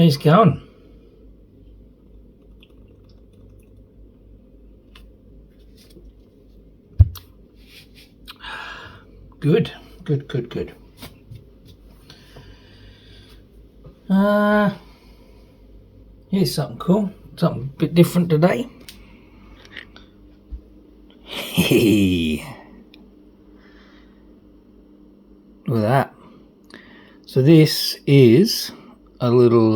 he's going. Good. Here's something cool. Something a bit different today. Look at that. So this is a little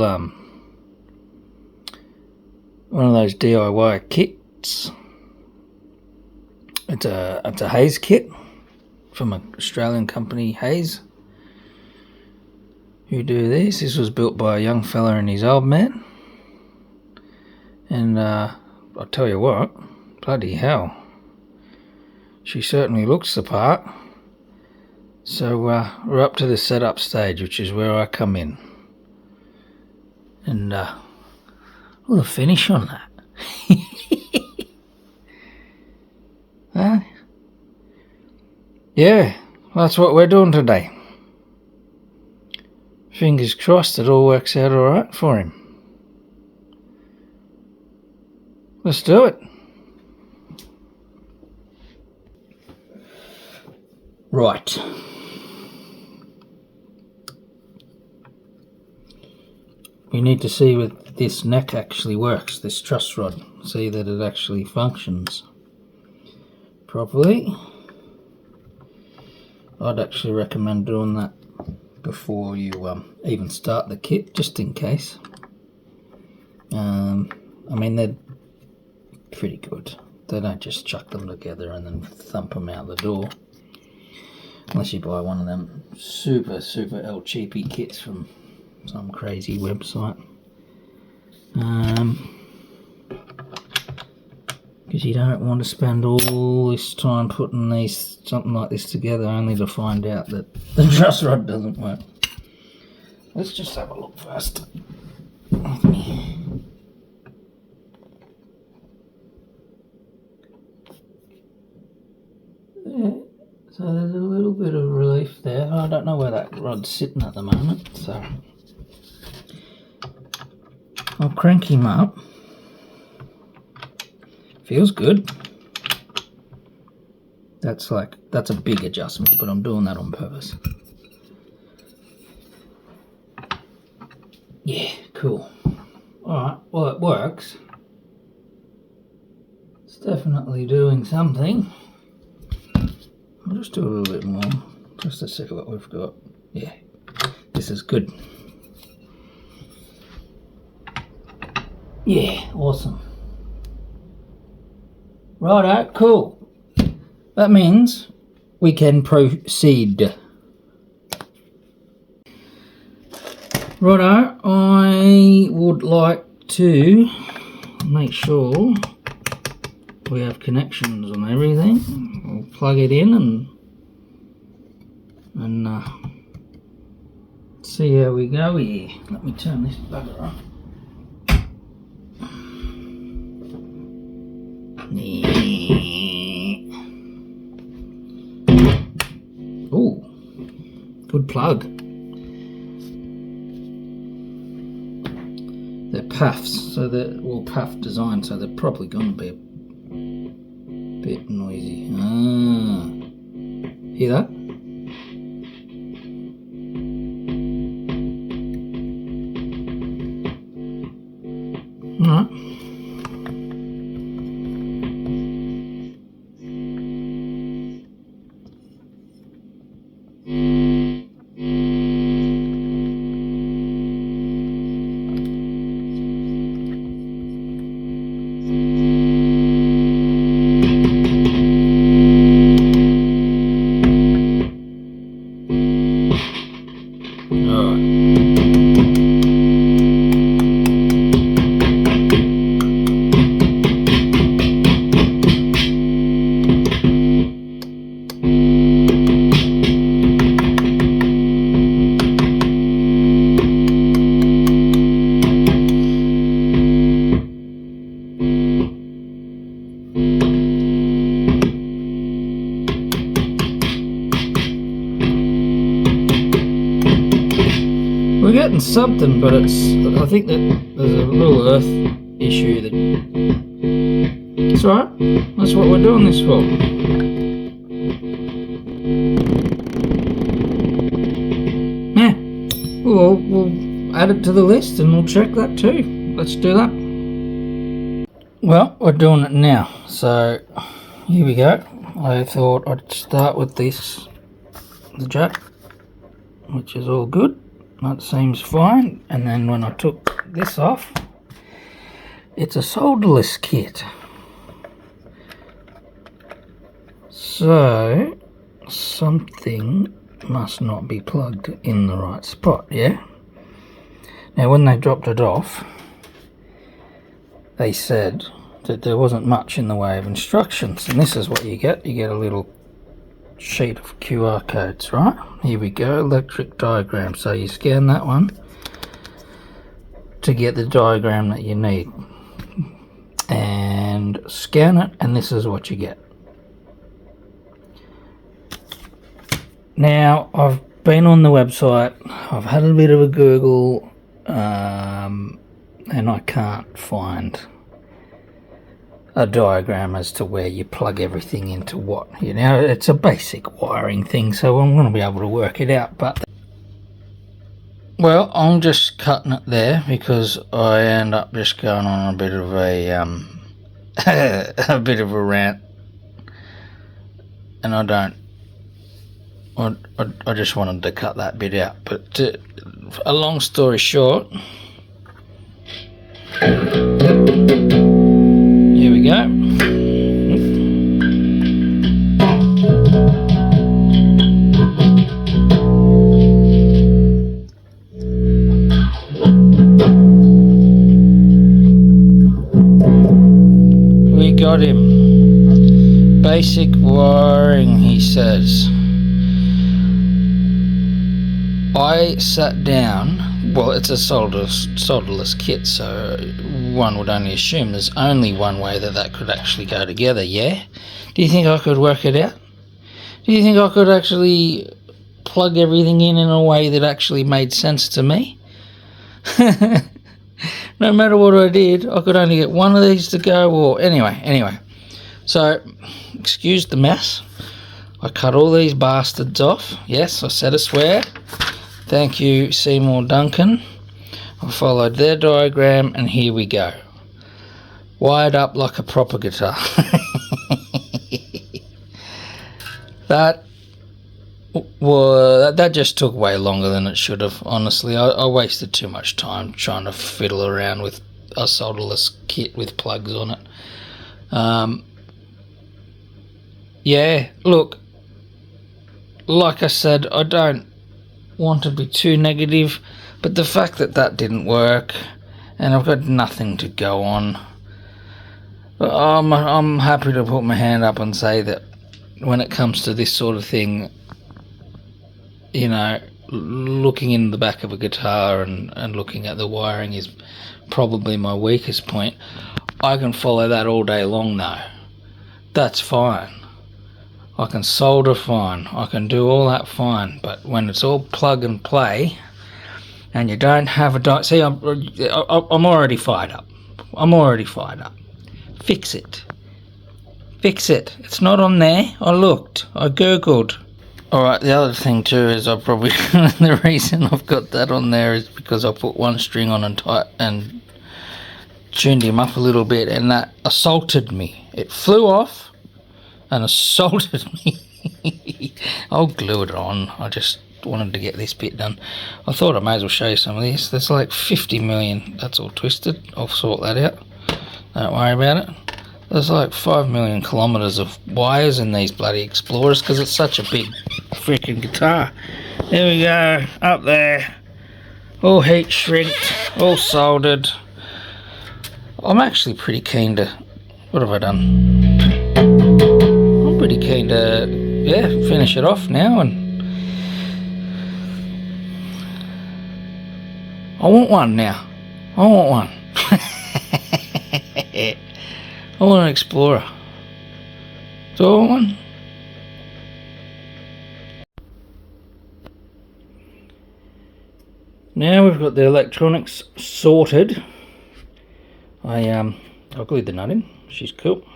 one of those DIY kits. It's a Haze kit from an Australian company, Haze, who do this. This was built by a young fella and his old man. And I'll tell you what, bloody hell, she certainly looks the part. So we're up to the setup stage, which is where I come in. And the finish on that. Huh? Yeah, that's what we're doing today. Fingers crossed it all works out alright for him. Let's do it. Right. We need to see if this neck actually works, this truss rod. See that it actually functions properly. I'd actually recommend doing that before you even start the kit, just in case. I mean, they're pretty good. They don't just chuck them together and then thump them out the door. Unless you buy one of them super El cheapy kits from some crazy website. Because you don't want to spend all this time putting something like this together only to find out that the truss rod doesn't work. Let's just have a look first. Yeah, so there's a little bit of relief there. I don't know where that rod's sitting at the moment, so I'll crank him up. Feels good. That's a big adjustment, but I'm doing that on purpose. Yeah, cool. Alright, well, it works. It's definitely doing something. I'll just do a little bit more, just to see what we've got. Yeah, this is good. Yeah, awesome. Righto, cool. That means we can proceed. Righto, I would like to make sure we have connections on everything. We'll plug it in and see how we go here. Let me turn this bugger off. Oh, good plug. They're PAFs, so they're all PAF designed, so they're probably going to be a bit noisy. Hear that? Alright. something, but I think that there's a little earth issue that... It's alright, that's what we're doing this for. Yeah, we'll add it to the list and we'll check that too. Let's do that. Well, we're doing it now, so here we go. I thought I'd start with this, the jack, which is all good. That seems fine. And then when I took this off, it's a solderless kit. So something must not be plugged in the right spot, yeah? Now when they dropped it off, they said that there wasn't much in the way of instructions, and this is what you get. You get a little sheet of QR codes, right? Here we go, electric diagram. So you scan that one to get the diagram that you need, and scan it, and this is what you get. Now I've been on the website, I've had a bit of a Google, and I can't find a diagram as to where you plug everything into what. You know, it's a basic wiring thing, so I'm going to be able to work it out. But well, I'm just cutting it there because I end up just going on a bit of a a bit of a rant, and I just wanted to cut that bit out. But a long story short, here we go. We got him. Basic wiring, he says. I sat down. Well, it's a solderless kit, so one would only assume there's only one way that could actually go together, yeah? Do you think I could work it out? Do you think I could actually plug everything in a way that actually made sense to me? No matter what I did, I could only get one of these to go, or anyway. So, excuse the mess. I cut all these bastards off. Yes, I said a swear. Thank you, Seymour Duncan. I followed their diagram, and here we go. Wired up like a proper guitar. That just took way longer than it should have, honestly. I wasted too much time trying to fiddle around with a solderless kit with plugs on it. Yeah, look, like I said, I don't want to be too negative, but the fact that didn't work and I've got nothing to go on, I'm happy to put my hand up and say that when it comes to this sort of thing, you know, looking in the back of a guitar and looking at the wiring is probably my weakest point. I can follow that all day long though. That's fine. I can solder fine, I can do all that fine, but when it's all plug and play and you don't have a see, I'm already fired up. Fix it. It's not on there. I looked, I googled. Alright, the other thing too is I probably the reason I've got that on there is because I put one string on and tuned him up a little bit, and that assaulted me. It flew off and assaulted me. I'll glue it on. I just wanted to get this bit done. I thought I may as well show you some of this. There's like 50 million. That's all twisted. I'll sort that out. Don't worry about it. There's like 5 million kilometres of wires in these bloody Explorers because it's such a big freaking guitar. There we go. Up there. All heat shrinked. All soldered. I'm actually pretty keen to... What have I done? Pretty keen to finish it off now, and I want one now. I want an Explorer. Do I want one? Now we've got the electronics sorted. I'll glue the nut in. She's cool.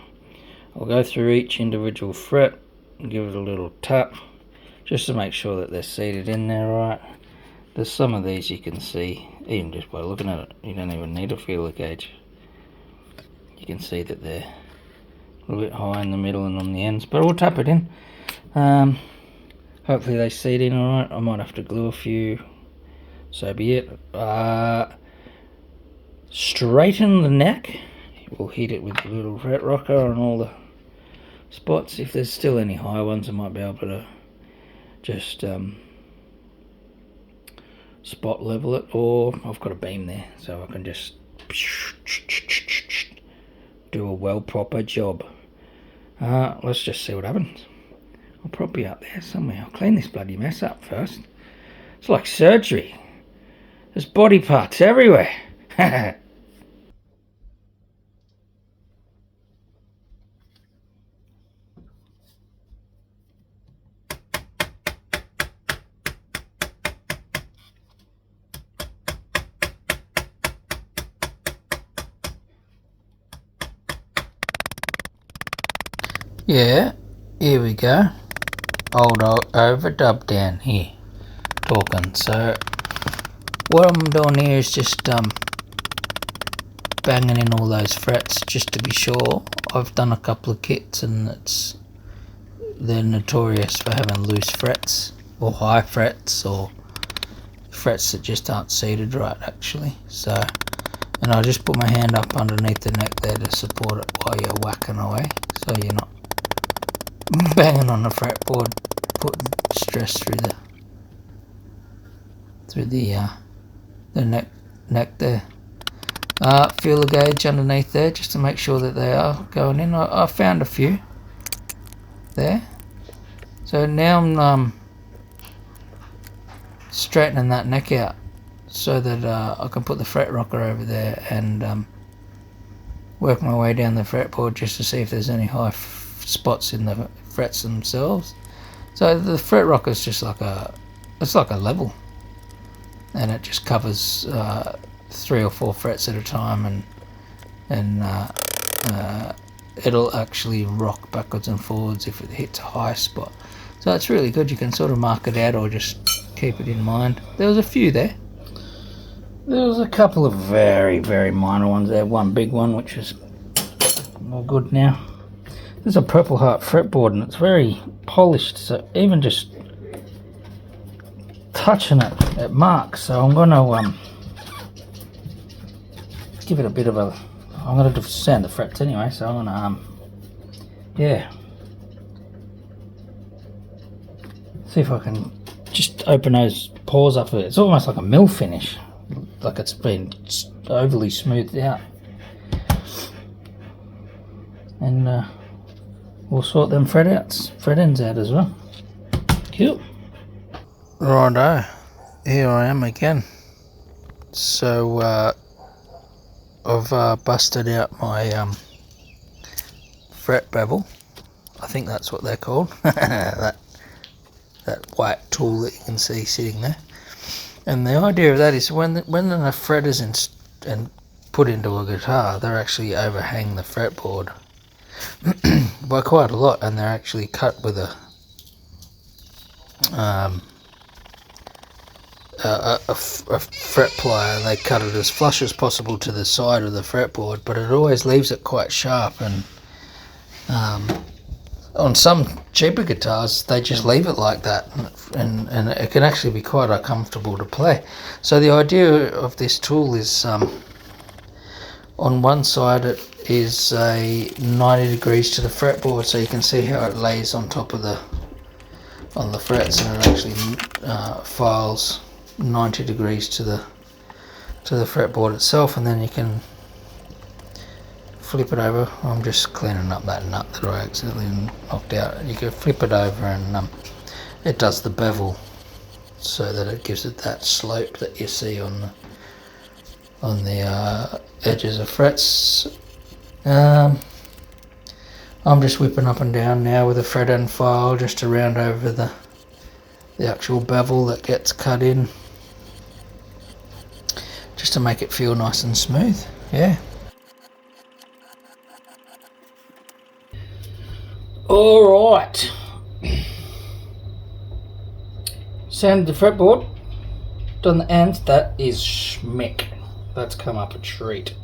I'll go through each individual fret and give it a little tap just to make sure that they're seated in there right. There's some of these you can see, even just by looking at it, you don't even need a feeler gauge. You can see that they're a little bit high in the middle and on the ends, but we'll tap it in. Hopefully they seat in alright. I might have to glue a few, so be it. Straighten the neck. We'll hit it with the little fret rocker on all the spots. If there's still any high ones, I might be able to just spot level it, or I've got a beam there, so I can just do a well proper job. Let's just see what happens. I'll probably be up there somewhere. I'll clean this bloody mess up first. It's like surgery. There's body parts everywhere. Yeah, here we go. Old overdub down here talking. So what I'm doing here is just banging in all those frets just to be sure. I've done a couple of kits and they're notorious for having loose frets or high frets or frets that just aren't seated right actually. So, and I'll just put my hand up underneath the neck there to support it while you're whacking away, so you're not banging on the fretboard, putting stress through the neck there. Feel the gauge underneath there just to make sure that they are going in. I found a few there. So now I'm straightening that neck out so that I can put the fret rocker over there and work my way down the fretboard just to see if there's any high spots in the frets themselves. So the fret rocker is just like it's like a level, and it just covers 3 or 4 frets at a time, and it'll actually rock backwards and forwards if it hits a high spot. So it's really good. You can sort of mark it out or just keep it in mind. There was a few there. There was a couple of very, very minor ones there. One big one which is all good now. There's a Purple Heart fretboard and it's very polished, so even just touching it marks. So I'm going to give it a bit of a... I'm going to sand the frets anyway, so I'm going to yeah, see if I can just open those pores up a bit. It's almost like a mill finish, like it's been overly smoothed out. And we'll sort them fret ends out as well. Cool. Righto, here I am again. So I've busted out my fret bevel. I think that's what they're called. that white tool that you can see sitting there. And the idea of that is when the fret is and put into a guitar, they're actually overhang the fretboard by quite a lot, and they're actually cut with a fret plier. They cut it as flush as possible to the side of the fretboard, but it always leaves it quite sharp. And on some cheaper guitars they just leave it like that, and it can actually be quite uncomfortable to play. So the idea of this tool is on one side it is a 90 degrees to the fretboard, so you can see how it lays on top of the frets, and it actually files 90 degrees to the fretboard itself, and then you can flip it over. I'm just cleaning up that nut that I accidentally knocked out. You can flip it over and it does the bevel so that it gives it that slope that you see on the edges of frets. I'm just whipping up and down now with a fret end file just to round over the actual bevel that gets cut in. to make it feel nice and smooth. Yeah. Alright. Sanded the fretboard. Done the ends. That is schmick. That's come up a treat.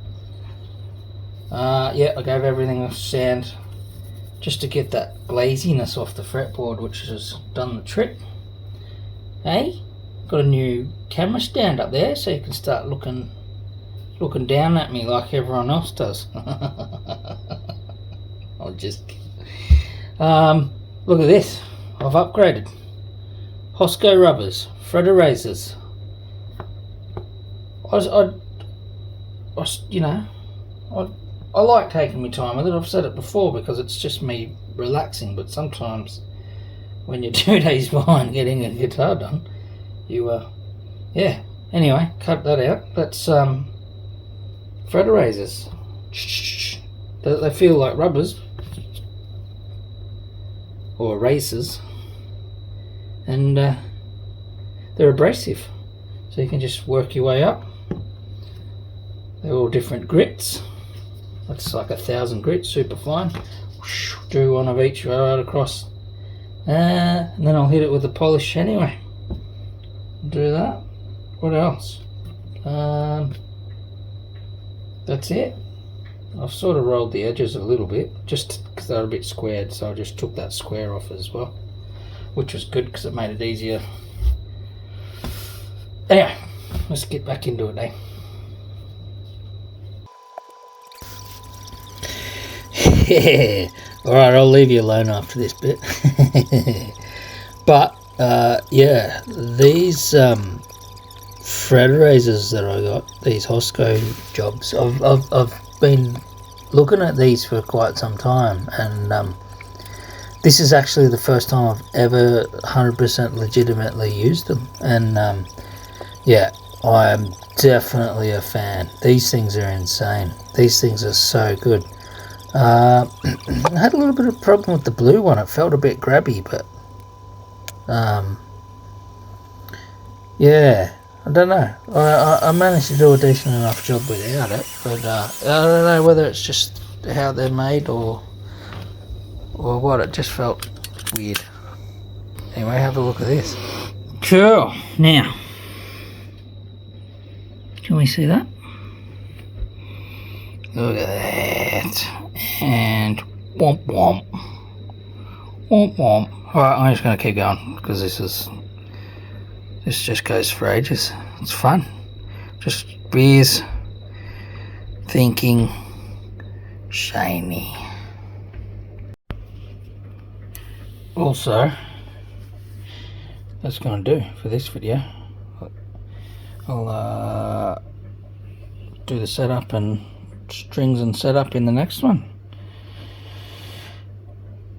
Yeah, I gave everything a sand just to get that glaziness off the fretboard, which has done the trick. Hey, got a new camera stand up there, so you can start looking down at me like everyone else does. I'm just kidding. Look at this. I've upgraded. Hosco rubbers, Fred erasers. I like taking my time with it. I've said it before because it's just me relaxing, but sometimes when you're 2 days behind getting a guitar done, you yeah. Anyway, cut that out. That's Fred erasers. They feel like rubbers or erasers, and they're abrasive, so you can just work your way up. They're all different grits. That's like 1,000 grits, super fine. Do one of each right across, and then I'll hit it with the polish anyway. Do that. What else? That's it. I've sort of rolled the edges a little bit, just because they're a bit squared, so I just took that square off as well, which was good because it made it easier. Anyway, let's get back into it, eh? Alright, I'll leave you alone after this bit. But yeah, these Fred erasers that I got, these Hosco jobs, I've been looking at these for quite some time, and this is actually the first time I've ever 100% legitimately used them, and yeah, I am definitely a fan. These things are insane. These things are so good. I had a little bit of a problem with the blue one. It felt a bit grabby, but yeah, I don't know. I managed to do a decent enough job without it, but I don't know whether it's just how they're made or what. It just felt weird. Anyway, have a look at this. Cool. Now, can we see that? Look at that. And womp womp. Womp womp. Alright, I'm just going to keep going because this just goes for ages. It's fun. Just beers, thinking, shiny. Also, that's going to do for this video. I'll do the setup and strings and setup in the next one.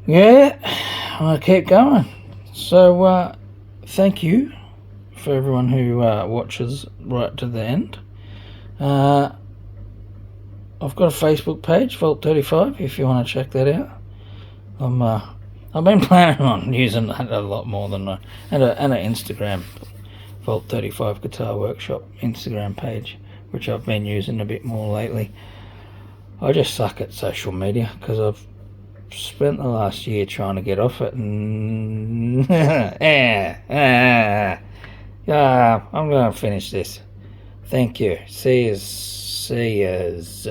Yeah, I'll keep going. So thank you for everyone who watches right to the end. I've got a Facebook page, Vault35, if you want to check that out. I've been planning on using that a lot more than and an Instagram, Vault35 Guitar Workshop Instagram page, which I've been using a bit more lately. I just suck at social media because I've spent the last year trying to get off it, and I'm going to finish this. Thank you. See yous.